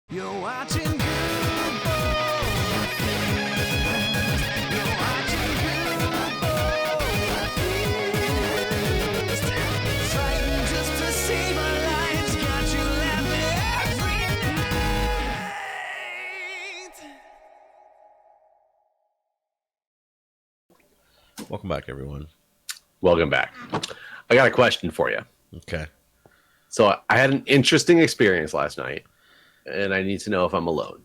You're watching Guude. You're watching Guude. Fighting just to save our lives. Got you laughing every night. Welcome back, everyone. Welcome back. I got a question for you. Okay. So I had an interesting experience last night, and I need to know if I'm alone.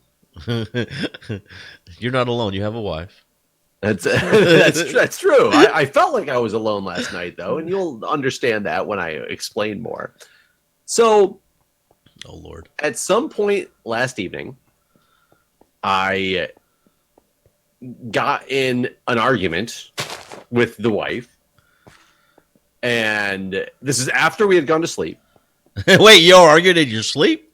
You're not alone. You have a wife. That's true. I felt like I was alone last night, though, and you'll understand that when I explain more. So, Oh, Lord. at some point last evening, I got in an argument with the wife, and this is after we had gone to sleep. Wait, you argued in your sleep?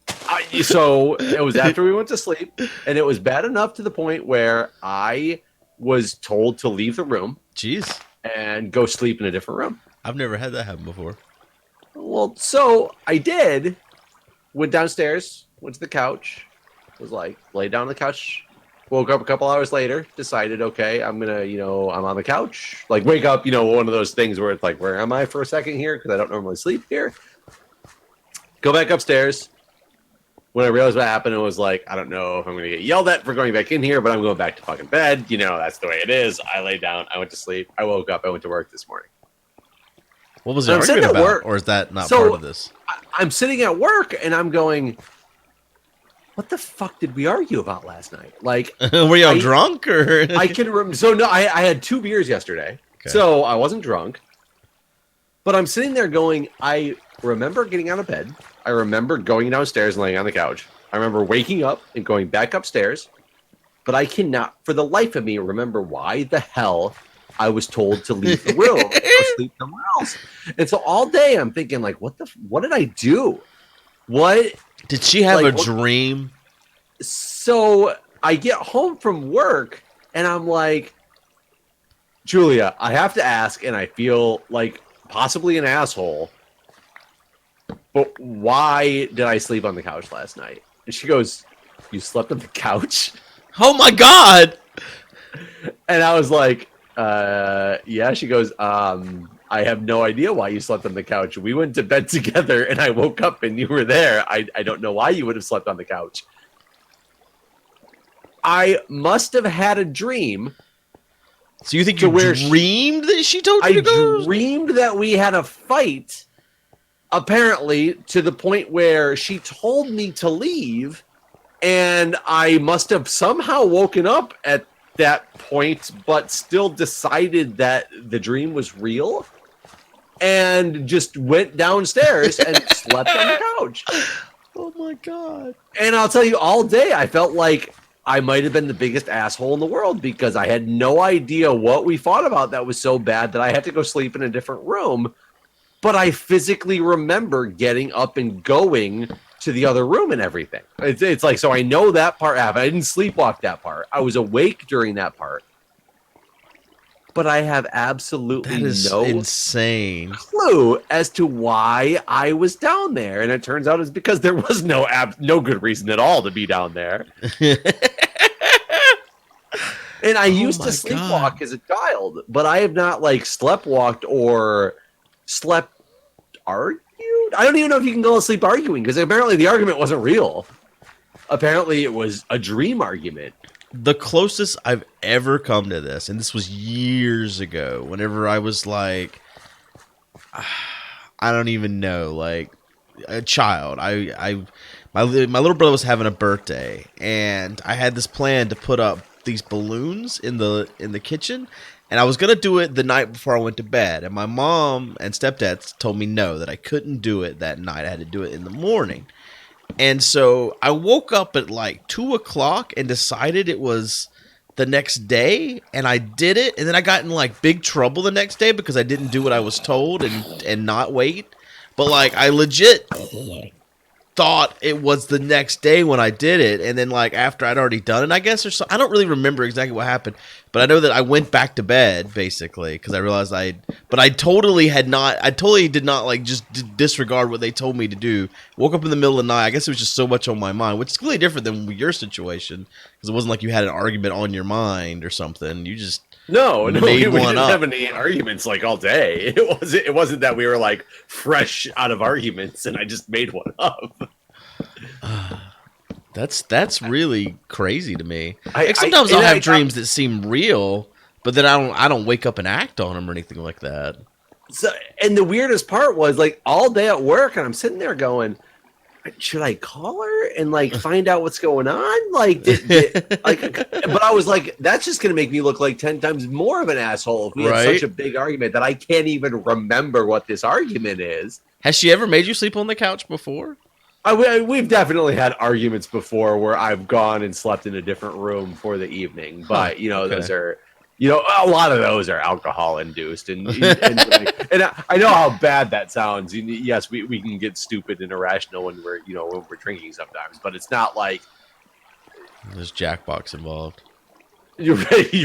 So it was after we went to sleep, and it was bad enough to the point where I was told to leave the room Jeez. and go sleep in a different room. I've never had that happen before. Well, so I did. Went downstairs, went to the couch, was like, laid down on the couch, woke up a couple hours later, decided, okay, I'm gonna, I'm on the couch. Like, wake up, one of those things where it's like, where am I for a second here? Because I don't normally sleep here. Go back upstairs. When I realized what happened, it was like, I don't know if I'm going to get yelled at for going back in here, but I'm going back to fucking bed. That's the way it is. I laid down. I went to sleep. I woke up. I went to work this morning. What was the I'm argument sitting at about? work. Or is that not So, part of this? I'm sitting at work, and I'm going, what the fuck did we argue about last night? Like, Were you all drunk? Or I can remember. So, no, I had 2 beers yesterday. Okay. So I wasn't drunk. But I'm sitting there going, I remember getting out of bed. I remember going downstairs and laying on the couch. I remember waking up and going back upstairs, but I cannot, for the life of me, remember why the hell I was told to leave the room and go sleep somewhere else. And so all day I'm thinking, like, what did I do? What? Did she have like, a dream? So I get home from work and I'm like, Julia, I have to ask, and I feel like possibly an asshole, but why did I sleep on the couch last night? And she goes, you slept on the couch? Oh, my God. And I was like, yeah. She goes, I have no idea why you slept on the couch. We went to bed together, and I woke up, and you were there. I don't know why you would have slept on the couch. I must have had a dream. So you think you dreamed that she told you to go? I dreamed that we had a fight, apparently, to the point where she told me to leave, and I must have somehow woken up at that point, but still decided that the dream was real, and just went downstairs and slept on the couch. Oh, my God. And I'll tell you, all day I felt like I might have been the biggest asshole in the world because I had no idea what we fought about that was so bad that I had to go sleep in a different room. But I physically remember getting up and going to the other room and everything. It's like, so I know that part happened. I didn't sleepwalk that part. I was awake during that part. But I have absolutely no insane clue as to why I was down there. And it turns out it's because there was no good reason at all to be down there. And I used to sleepwalk as a child, but I have not sleptwalked or slept argued. I don't even know if you can go to sleep arguing because apparently the argument wasn't real. Apparently it was a dream argument. The closest I've ever come to this, and this was years ago, whenever I was like, I don't even know, like a child. My little brother was having a birthday, and I had this plan to put up these balloons in the kitchen, and I was gonna do it the night before I went to bed. And my mom and stepdad told me no, that I couldn't do it that night. I had to do it in the morning. And so I woke up at like 2 o'clock and decided it was the next day, and I did it. And then I got in like big trouble the next day because I didn't do what I was told and not wait. But like I legit thought it was the next day when I did it. And then like after I'd already done it, I guess, or so, I don't really remember exactly what happened. But But I know that I went back to bed basically because I realized but I totally did not like just disregard what they told me to do. Woke up in the middle of the night. I guess it was just so much on my mind, which is completely different than your situation because it wasn't like you had an argument on your mind or something. You just No, we didn't up. have any arguments like all day. It wasn't that we were like fresh out of arguments and I just made one up. That's really crazy to me. Sometimes I'll have dreams that seem real, but then I don't wake up and act on them or anything like that. So, and the weirdest part was like all day at work, and I'm sitting there going, should I call her and like find out what's going on? Like, but I was like, that's just going to make me look like 10 times more of an asshole if we had such a big argument that I can't even remember what this argument is. Has she ever made you sleep on the couch before? We've definitely had arguments before where I've gone and slept in a different room for the evening, but those are, a lot of those are alcohol induced, and I know how bad that sounds. Yes, we can get stupid and irrational when we're drinking sometimes, but it's not like there's Jackbox involved. You're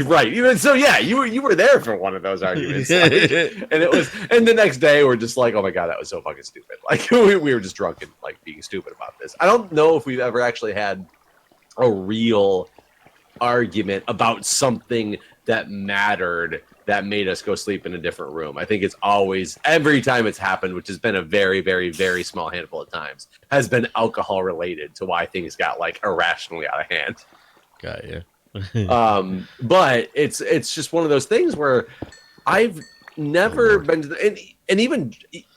right. Even so, yeah, you were there for one of those arguments, and the next day we're just like, oh my god, that was so fucking stupid. Like we were just drunk and like being stupid about this. I don't know if we've ever actually had a real argument about something that mattered that made us go sleep in a different room. I think it's always, every time it's happened, which has been a very, very, very small handful of times, has been alcohol related to why things got like irrationally out of hand. Got you. But it's just one of those things where I've never been to and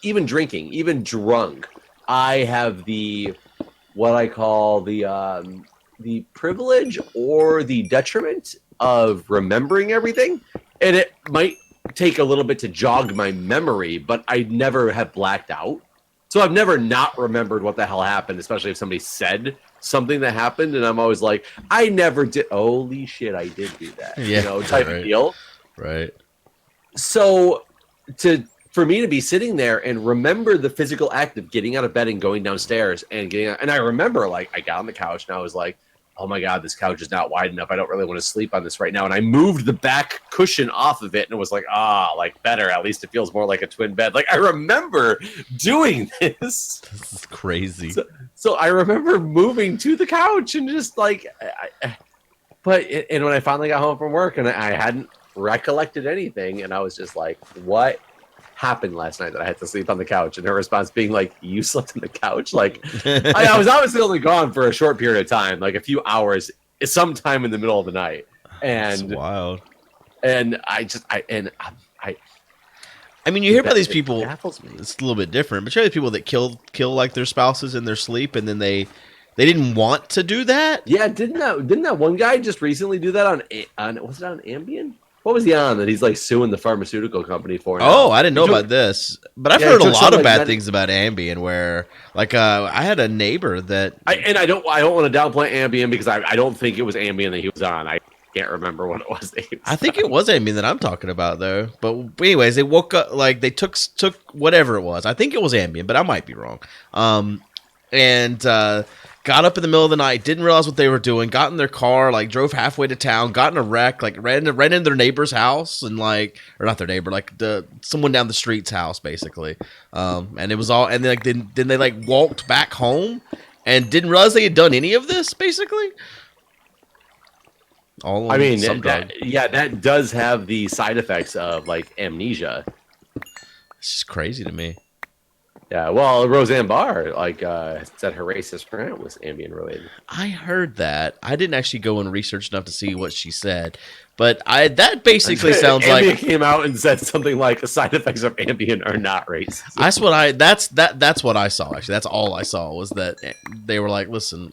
even drinking, even drunk, I have what I call the privilege or the detriment of remembering everything, and it might take a little bit to jog my memory, but I never have blacked out. So I've never not remembered what the hell happened, especially if somebody said something that happened, and I'm always like, I never did. Holy shit, I did do that. Type of deal. Right. So for me to be sitting there and remember the physical act of getting out of bed and going downstairs and getting out, and I remember like I got on the couch and I was like, oh my god, this couch is not wide enough. I don't really want to sleep on this right now. And I moved the back cushion off of it and it was like, like better. At least it feels more like a twin bed. Like I remember doing this. This is crazy. So I remember moving to the couch and just like, and when I finally got home from work and I hadn't recollected anything, and I was just like, what happened last night that I had to sleep on the couch? And her response being like, you slept on the couch? Like I was obviously only gone for a short period of time, like a few hours, sometime in the middle of the night. And that's wild. And I mean, you hear about these people, it's a little bit different, but you hear the people that kill like their spouses in their sleep, and then they didn't want to do that. Yeah, didn't that one guy just recently do that on was it on Ambien? What was he on that he's like suing the pharmaceutical company for? Now? Oh, I didn't know about this, but I've heard a lot of bad things about Ambien. Where like I had a neighbor that I don't want to downplay Ambien because I don't think it was Ambien that he was on. I can't remember what it was. I think it was Ambien that I'm talking about though. But anyways, they woke up like they took whatever it was. I think it was Ambien, but I might be wrong. And got up in the middle of the night, didn't realize what they were doing, got in their car, like drove halfway to town, got in a wreck, like ran into their neighbor's house, and like, or not their neighbor, like someone down the street's house, basically. And it was all, and then they like walked back home and didn't realize they had done any of this, basically. All I mean, that does have the side effects of like amnesia. It's just crazy to me. Yeah, well, Roseanne Barr said her racist rant was Ambien related. I heard that. I didn't actually go and research enough to see what she said, but that basically sounds Ambien like Ambien came out and said something like the side effects of Ambien are not racist. That's what I saw. Actually, that's all I saw was that they were like, listen,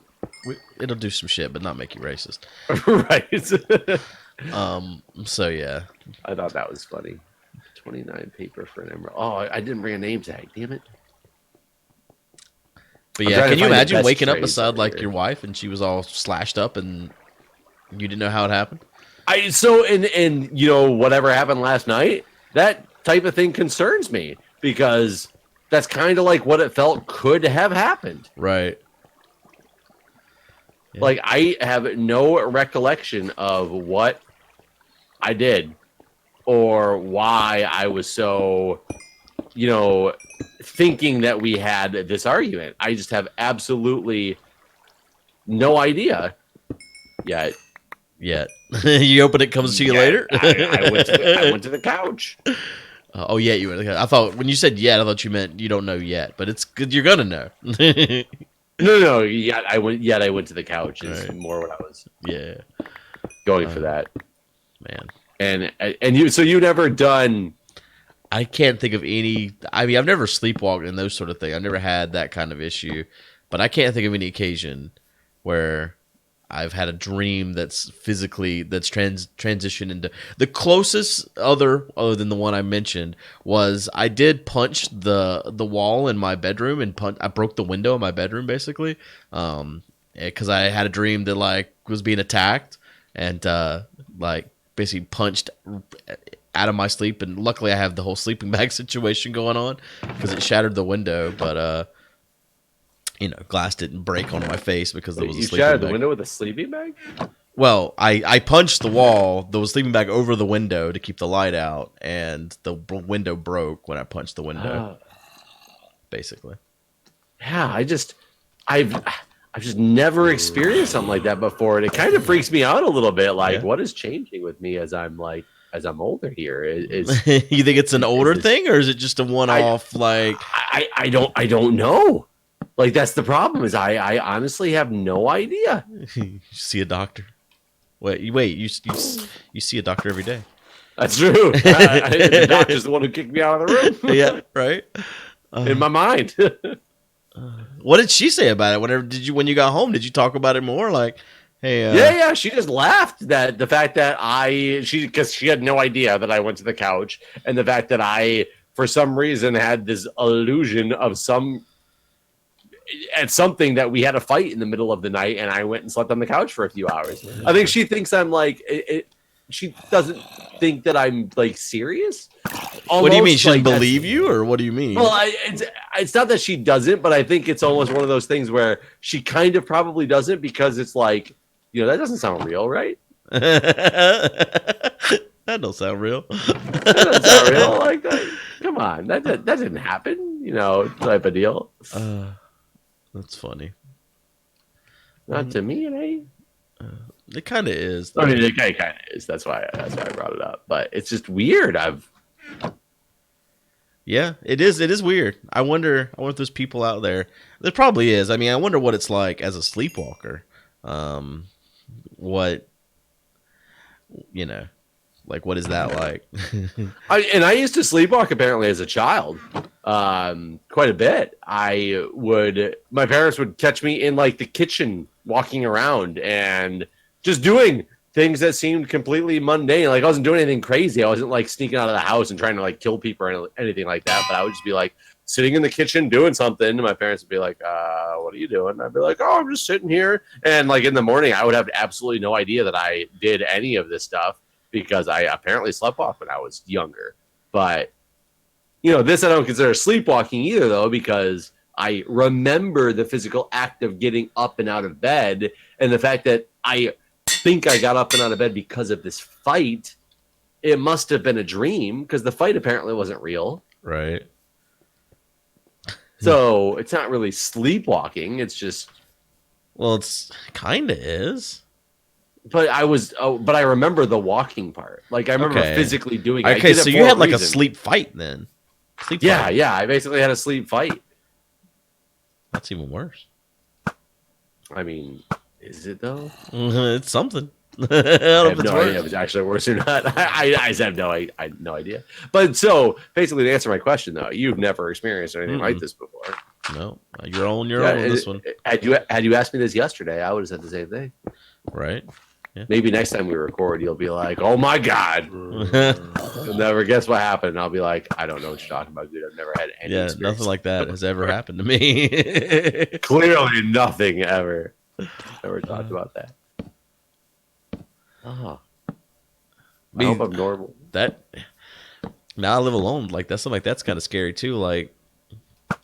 it'll do some shit, but not make you racist. Right. So yeah, I thought that was funny. 29 paper for an emerald. Oh, I didn't bring a name tag. Damn it. But yeah, can you imagine waking up beside like your wife and she was all slashed up and you didn't know how it happened? And you know, whatever happened last night, that type of thing concerns me because that's kind of like what it felt could have happened. Right. Yeah. Like I have no recollection of what I did, or why I was so, thinking that we had this argument. I just have absolutely no idea yet. You open it, comes to you later. I went to the couch. Oh, yeah, you went to the couch. I thought when you said yet, I thought you meant you don't know yet, but it's good. You're gonna know. No. Yeah, I went to the couch. Is Right. more what I was. Yeah, Going for that, man. And you. So you never done. I can't think of any. I mean, I've never sleepwalked and those sort of things. I've never had that kind of issue, but I can't think of any occasion where I've had a dream that's transitioned into the closest other than the one I mentioned was I did punch the wall in my bedroom and I broke the window in my bedroom basically, because I had a dream that like was being attacked and like basically punched out of my sleep, and luckily I have the whole sleeping bag situation going on because it shattered the window, but glass didn't break on my face because there was a sleeping bag. You shattered the window with a sleeping bag? Well, I punched the wall, the sleeping bag over the window to keep the light out, and the window broke when I punched the window. Basically. Yeah, I've just never experienced something like that before, and it kind of freaks me out a little bit. Like, what is changing with me as I'm older here? Is you think it's an older thing, or is it just a one-off? I don't know. Like, that's the problem. Is I honestly have no idea. You see a doctor. Wait, you see a doctor every day. That's true. The doctor's the one who kicked me out of the room. Yeah, right. In my mind. What did she say about it? When you got home, did you talk about it more? Like, hey, yeah. She just laughed that the fact that because she had no idea that I went to the couch, and the fact that I, for some reason, had this illusion of something that we had a fight in the middle of the night, and I went and slept on the couch for a few hours. I think she thinks I'm like she doesn't think that I'm like serious. What do you mean? She doesn't believe you, or what do you mean? Well, it's not that she doesn't, but I think it's almost one of those things where she kind of probably doesn't, because it's like, that doesn't sound real, right? That don't sound real. That doesn't sound real. Like, come on, that didn't happen, type of deal. That's funny. Not to me, it ain't. It kind of is. I mean, it kind of is. That's why I brought it up. But it's just weird. Yeah, it is. It is weird. I wonder if there's people out there. There probably is. I mean, I wonder what it's like as a sleepwalker. What what is that like? I used to sleepwalk apparently as a child, quite a bit. My parents would catch me in like the kitchen walking around and just doing things that seemed completely mundane. Like, I wasn't doing anything crazy. I wasn't like sneaking out of the house and trying to like kill people or anything like that. But I would just be like sitting in the kitchen doing something, and my parents would be like, what are you doing? And I'd be like, oh, I'm just sitting here. And like in the morning, I would have absolutely no idea that I did any of this stuff, because I apparently slept off when I was younger. But, this I don't consider sleepwalking either, though, because I remember the physical act of getting up and out of bed, and the fact that I think I got up and out of bed because of this fight. It must have been a dream, because the fight apparently wasn't real. Right. So it's not really sleepwalking. It's just... Well, it's kind of is. But I remember the walking part. Like, I remember physically doing it. Okay, so you had like a sleep fight then. Yeah, I basically had a sleep fight. That's even worse. I mean, is it though? It's something. I have no idea if it's actually worse or not. I just have no idea. But so, basically, to answer my question, though, you've never experienced anything like this before. No, you're on your own on this one. Had you asked me this yesterday, I would have said the same thing. Right. Yeah. Maybe next time we record, you'll be like, "Oh my god!" You'll never guess what happened. And I'll be like, "I don't know what you're talking about, dude. I've never had any." Yeah, nothing like that has ever happened to me. Clearly, nothing ever. Never talked about that. Oh, I hope I'm normal. Now I live alone. Like, that's something like that's kind of scary too. Like,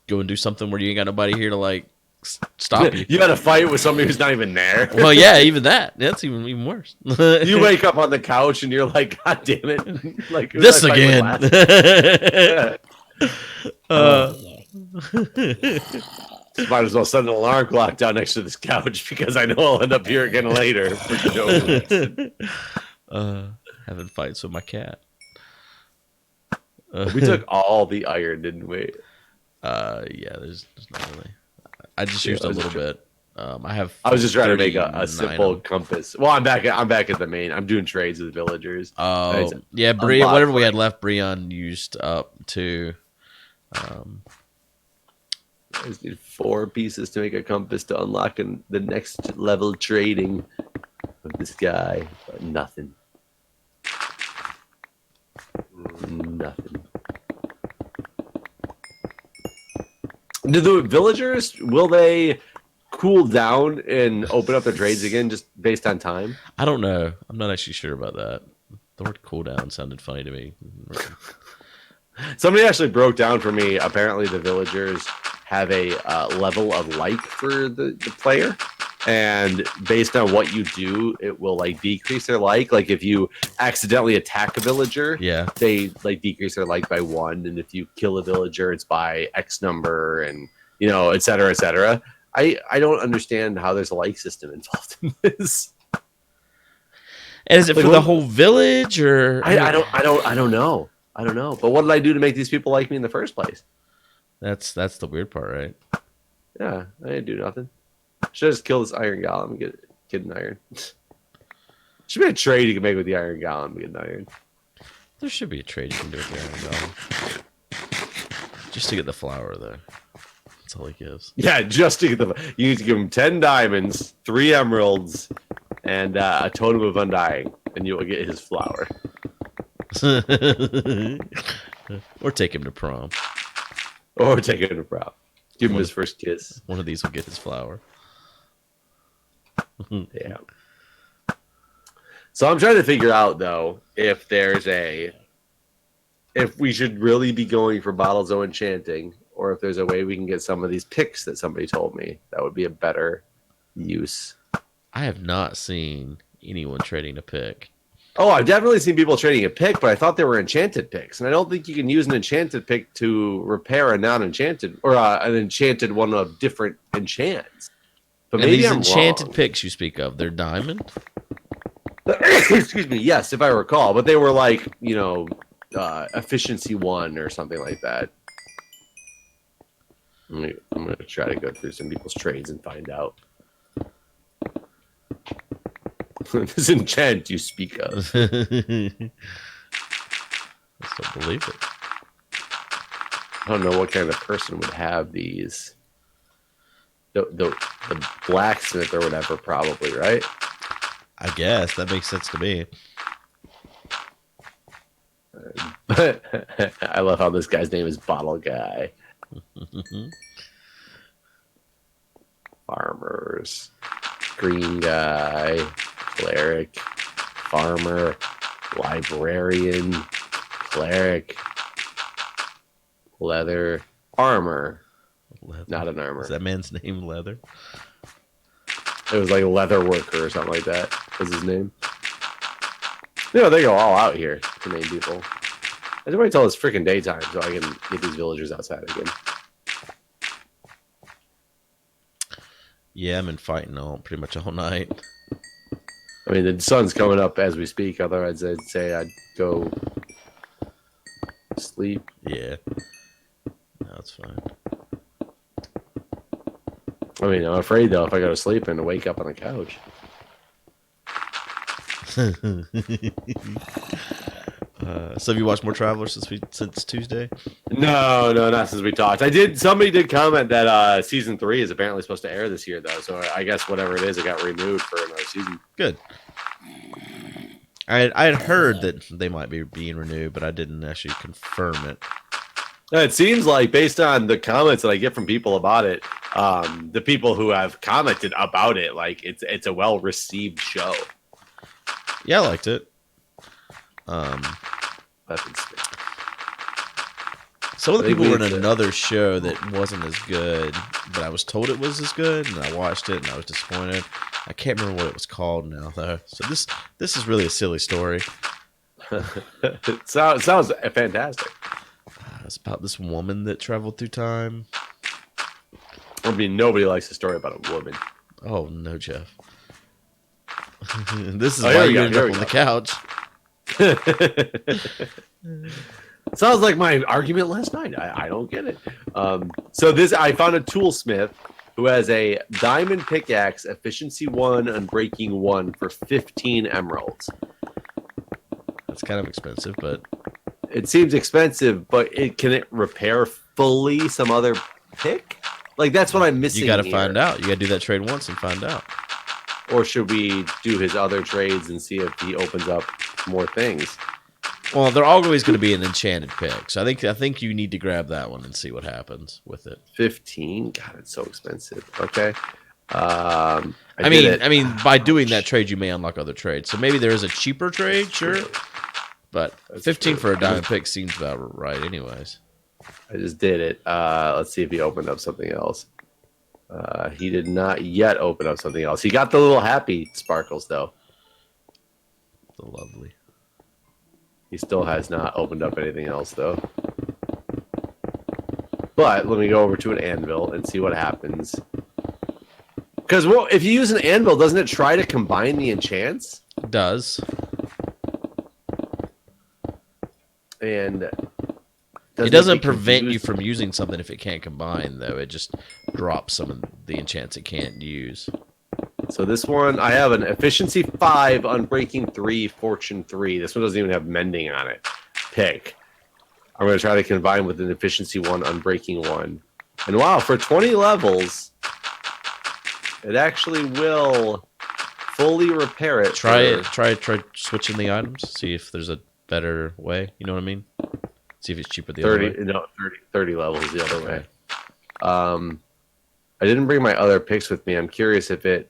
go and do something where you ain't got nobody here to like stop you. You had a fight with somebody who's not even there. Well, yeah, even that. That's even worse. You wake up on the couch and you're like, God damn it! Like who This did I fight again. with last? Might as well set an alarm clock down next to this couch because I know I'll end up here again later. For no reason. Having fights with my cat. We took all the iron, didn't we? Yeah, there's not really. I just used a little bit. I was just trying to make a 39 simple of them. compass. Well, I'm back at the main. I'm doing trades with villagers. Oh, yeah, whatever we had left, Breon used up to. I just need 4 pieces to make a compass to unlock the next level trading of this guy. But nothing. Nothing. Do the villagers, will they cool down and open up their trades again just based on time? I don't know. I'm not actually sure about that. The word cooldown sounded funny to me. Somebody actually broke down for me. Apparently, the villagers have a level of like for the player, and based on what you do, it will like decrease their like. Like if you accidentally attack a villager, Yeah. they like decrease their like by 1, and if you kill a villager, it's by X number, and et cetera, et cetera. I don't understand how there's a like system involved in this. And is it Like, for the whole village or? I don't know. I don't know. But what did I do to make these people like me in the first place? That's the weird part, right? Yeah, I didn't do nothing. Should I just kill this iron golem and get an iron? Should be a trade you can make with the iron golem and get an iron. There should be a trade you can do with the iron golem. Just to get the flower, though. That's all he gives. Yeah, just to get you need to give him 10 diamonds, 3 emeralds, and a totem of undying, and you will get his flower. Or take him to prom. Or take him to prom. Give him his first kiss. One of these will get his flower. Yeah. So I'm trying to figure out though if we should really be going for bottles of enchanting, or if there's a way we can get some of these picks that somebody told me that would be a better use. I have not seen anyone trading a pick. Oh, I've definitely seen people trading a pick, but I thought they were enchanted picks, and I don't think you can use an enchanted pick to repair a non-enchanted or an enchanted one of different enchants. But And maybe these I'm enchanted wrong. picks you speak of, they're diamond? Excuse me. Yes, if I recall, but they were like efficiency 1 or something like that. I'm gonna try to go through some people's trades and find out. This enchant you speak of. I just don't believe it. I don't know what kind of person would have these. The blacksmith or whatever, probably, right? I guess that makes sense to me. I love how this guy's name is Bottle Guy. Farmers, green guy, cleric, farmer, librarian, cleric, leather, armor. Leather. Not an armor. Is that man's name Leather? It was like a leather worker or something like that was his name. They go all out here to name people. I just wait till it's freaking daytime so I can get these villagers outside again. Yeah, I've been fighting pretty much all night. I mean, the sun's coming up as we speak. Otherwise, I'd say I'd go sleep. Yeah. No, it's fine. I mean, I'm afraid, though, if I go to sleep and wake up on the couch. So have you watched more Travelers since Tuesday? No, not since we talked. Somebody did comment that season 3 is apparently supposed to air this year, though. So I guess whatever it is, it got renewed for another season. Good. I had heard that they might be being renewed, but I didn't actually confirm it. It seems like, based on the comments that I get from people about it, the people who have commented about it, like it's a well-received show. Yeah, I liked it. Some of I the think people we were in need to- another show that wasn't as good, but I was told it was as good, and I watched it, and I was disappointed. I can't remember what it was called now, though. So this is really a silly story. It sounds fantastic. It's about this woman that traveled through time. I mean, nobody likes a story about a woman. Oh no, Jeff. This is Oh, here why we you go, ended here up we on the couch. Sounds like my argument last night. I don't get it. So I found a toolsmith who has a diamond pickaxe, efficiency 1, unbreaking 1 for 15 emeralds. That's kind of expensive, but It seems expensive, but can it repair fully some other pick? Like, that's what I'm missing. you got to here. find out. You got to do that trade once and find out. Or should we do his other trades and see if he opens up more things? Well, they're always going to be an enchanted pick, so I think you need to grab that one and see what happens with it. 15. God, it's so expensive. Okay. I mean, by doing that trade, you may unlock other trades. So maybe there is a cheaper trade, sure, but 15 for a diamond pick seems about right, anyways. I just did it. Let's see if he opened up something else. He did not yet open up something else. He got the little happy sparkles, though. The lovely. He still has not opened up anything else, though. But let me go over to an anvil and see what happens. Because, well, if you use an anvil, doesn't it try to combine the enchants? It does. And It doesn't prevent you from using something if it can't combine, though. It just drops some of the enchants it can't use. So this one, I have an efficiency 5, unbreaking 3, fortune 3. This one doesn't even have mending on it. Pick. I'm going to try to combine with an efficiency 1, unbreaking 1. And wow, for 20 levels, it actually will fully repair it. Try switching the items. See if there's a better way. You know what I mean? See if it's cheaper the other way. 30 levels the other way. I didn't bring my other picks with me. I'm curious if it,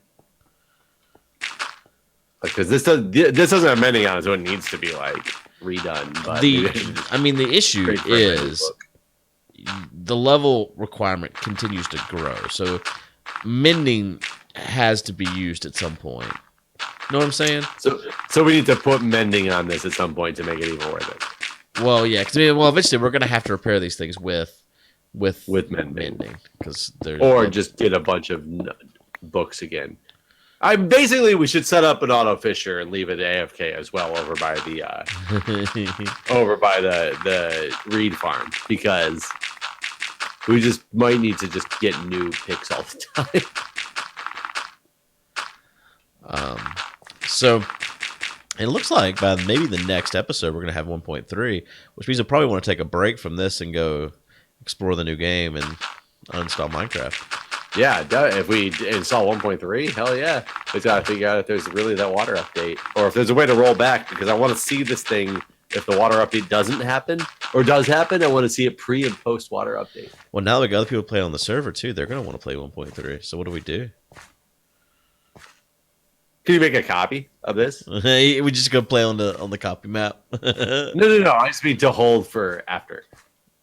because this doesn't have mending on it, so it needs to be like redone. But the issue trade for a mending is book. the level requirement continues to grow. So mending has to be used at some point. Know what I'm saying? So we need to put mending on this at some point to make it even worth it. Well, yeah, because eventually we're gonna have to repair these things with mending. because Or just get a bunch of books again. We should set up an auto fisher and leave it AFK as well over by the the reed farm, because we just might need to just get new picks all the time. So it looks like by maybe the next episode we're gonna have 1.3, which means we'll probably want to take a break from this and go explore the new game and uninstall Minecraft. Yeah, if we install 1.3, hell yeah. We got to figure out if there's really that water update, or if there's a way to roll back, because I want to see this thing if the water update doesn't happen, or does happen. I want to see it pre and post water update. Well, now we got other people play on the server too. They're gonna want to play 1.3. So what do we do? Can you make a copy of this? We just go play on the copy map. No. I just mean to hold for after.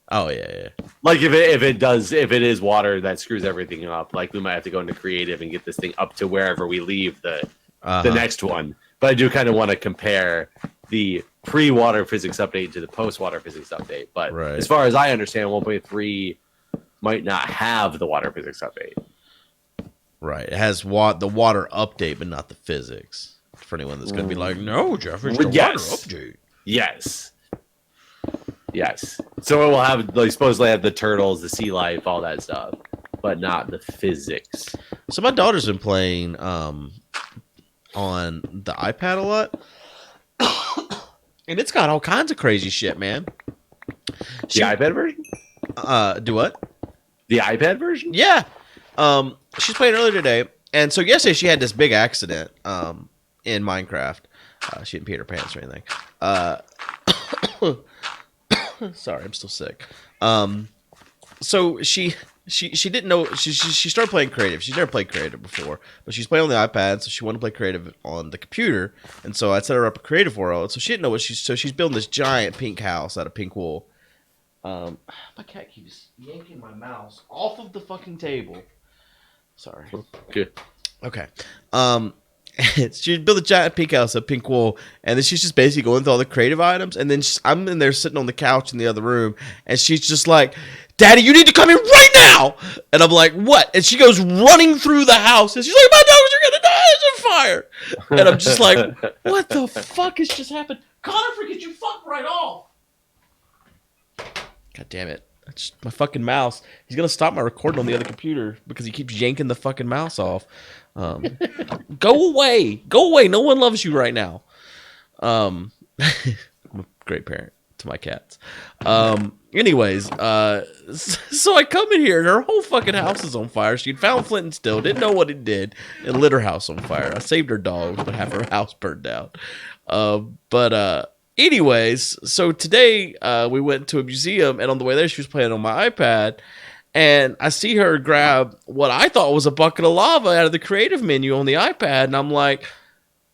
Oh yeah. Like if it is water that screws everything up, like we might have to go into creative and get this thing up to wherever we leave the next one. But I do kind of want to compare the pre-water physics update to the post-water physics update. But as far as I understand, 1.3 might not have the water physics update. Right. It has the water update, but not the physics. For anyone that's going to be like, no, Jeff, it's the water update. Yes. So it will have, like, supposedly have the turtles, the sea life, all that stuff, but not the physics. So my daughter's been playing on the iPad a lot, and it's got all kinds of crazy shit, man. The iPad version? Do what? The iPad version? Yeah. She's playing earlier today, and so yesterday she had this big accident in Minecraft. She didn't pee her pants or anything. Sorry, I'm still sick. So she didn't know she started playing creative. She's never played creative before, but she's playing on the iPad, so she wanted to play creative on the computer. And so I set her up a creative world. So she didn't know so she's building this giant pink house out of pink wool. My cat keeps yanking my mouse off of the fucking table. Sorry. Good. Okay. She built a giant pink house, a pink wall, and then she's just basically going through all the creative items. And then I'm in there sitting on the couch in the other room, and she's just like, "Daddy, you need to come here right now!" And I'm like, "What?" And she goes running through the house, and she's like, "My dogs are gonna die! It's on fire!" And I'm just like, "What the fuck has just happened?" Connor, forget you fuck right off! God damn it. My fucking mouse. He's gonna stop my recording on the other computer because he keeps yanking the fucking mouse off. Go away. Go away. No one loves you right now. I'm a great parent to my cats. Anyways, so I come in here and her whole fucking house is on fire. She'd found flint and steel, didn't know what it did, and lit her house on fire. I saved her dogs, but half her house burned down. Anyways, so today we went to a museum, and on the way there, she was playing on my iPad, and I see her grab what I thought was a bucket of lava out of the creative menu on the iPad, and I'm like,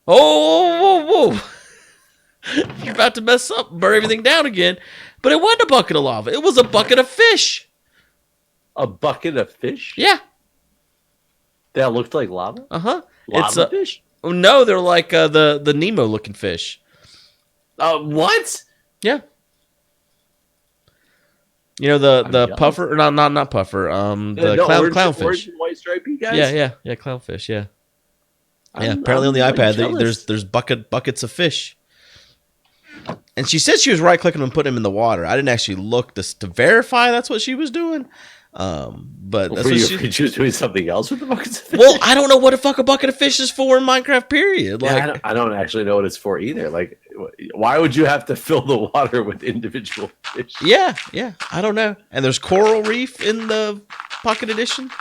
"Oh, whoa, whoa. You're about to mess up, burn everything down again." But it wasn't a bucket of lava. It was a bucket of fish. A bucket of fish? Yeah. That looked like lava? Uh-huh. Lava fish? No, they're like the Nemo-looking fish. What? Yeah. You know the puffer, or not puffer. The clownfish. Orange and white stripey guys. Yeah, clownfish. Yeah. Apparently on the iPad, there's buckets of fish. And she said she was right clicking and putting them in the water. I didn't actually look to verify that's what she was doing. But that's what she was doing something else with the buckets of fish. Well, I don't know what the fuck a bucket of fish is for in Minecraft. Period. Like, yeah, I don't actually know what it's for either. Like, why would you have to fill the water with individual fish? Yeah, I don't know. And there's coral reef in the Pocket Edition.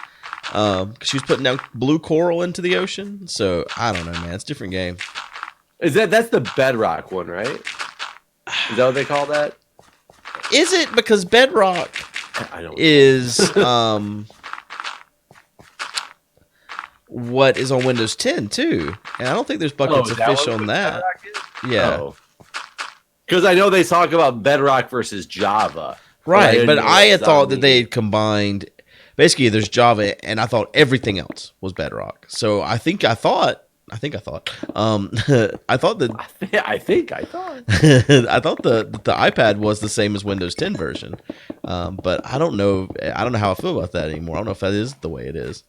She was putting down blue coral into the ocean. So I don't know, man. It's a different game. That's the Bedrock one, right? Is that what they call that? Is it? Because Bedrock is what is on Windows 10 too, and I don't think there's buckets of fish on that. Yeah, because I know they talk about Bedrock versus Java, right? But I had thought that they had combined. Basically, there's Java, and I thought everything else was Bedrock. So I thought. I thought that I thought the iPad was the same as Windows 10 version, but I don't know how I feel about that anymore. I don't know if that is the way it is.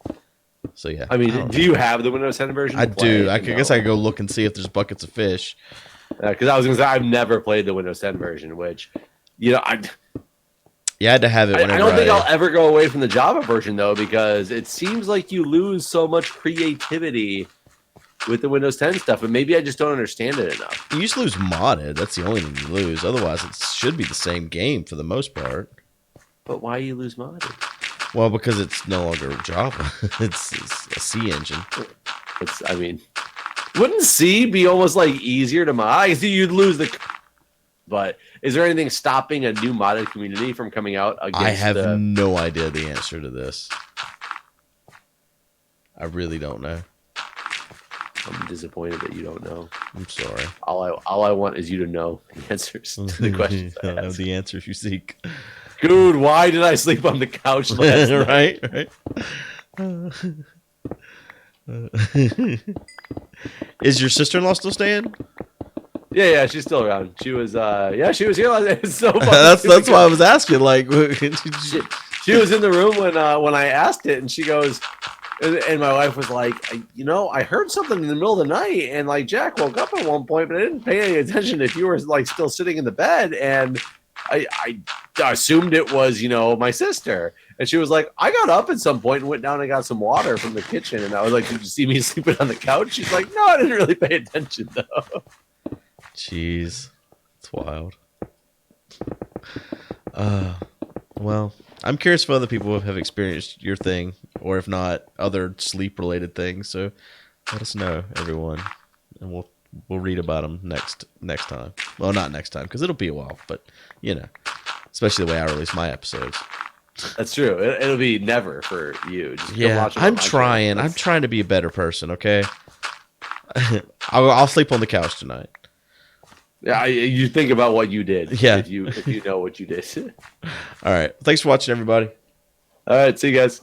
So yeah, I mean, do you have the Windows 10 version? I do. I guess I could go look and see if there's buckets of fish. Because I was gonna say I've never played the Windows 10 version, which I had to have it. I don't think I'll ever go away from the Java version though, because it seems like you lose so much creativity with the Windows 10 stuff, and maybe I just don't understand it enough. You just lose modded. That's the only thing you lose. Otherwise, it should be the same game for the most part. But why do you lose modded? Well, because it's no longer Java. it's a C engine. Wouldn't C be almost like easier to mod? I see you'd lose the... But is there anything stopping a new modded community from coming out against I have no idea the answer to this. I really don't know. I'm disappointed that you don't know. I'm sorry. All I want is you to know the answers to the questions I ask. The answers you seek. Dude, why did I sleep on the couch last night? Right. Is your sister-in-law still staying? Yeah, she's still around. She was she was here last night. It's so funny. That's why I was asking. Like, she was in the room when I asked it, and she goes. And my wife was like, I heard something in the middle of the night, and like Jack woke up at one point, but I didn't pay any attention if you were like still sitting in the bed, and I assumed it was my sister. And she was like, I got up at some point and went down and got some water from the kitchen, and I was like, did you see me sleeping on the couch? She's like, no, I didn't really pay attention though. Jeez, it's wild. Well, I'm curious if other people have experienced your thing, or if not, other sleep-related things. So let us know, everyone, and we'll read about them next time. Well, not next time, because it'll be a while, but especially the way I release my episodes. That's true. It'll be never for you. Just I'm trying. I'm trying to be a better person. Okay, I'll sleep on the couch tonight. Yeah, you think about what you did. Yeah. If you know what you did. All right. Thanks for watching, everybody. All right, see you guys.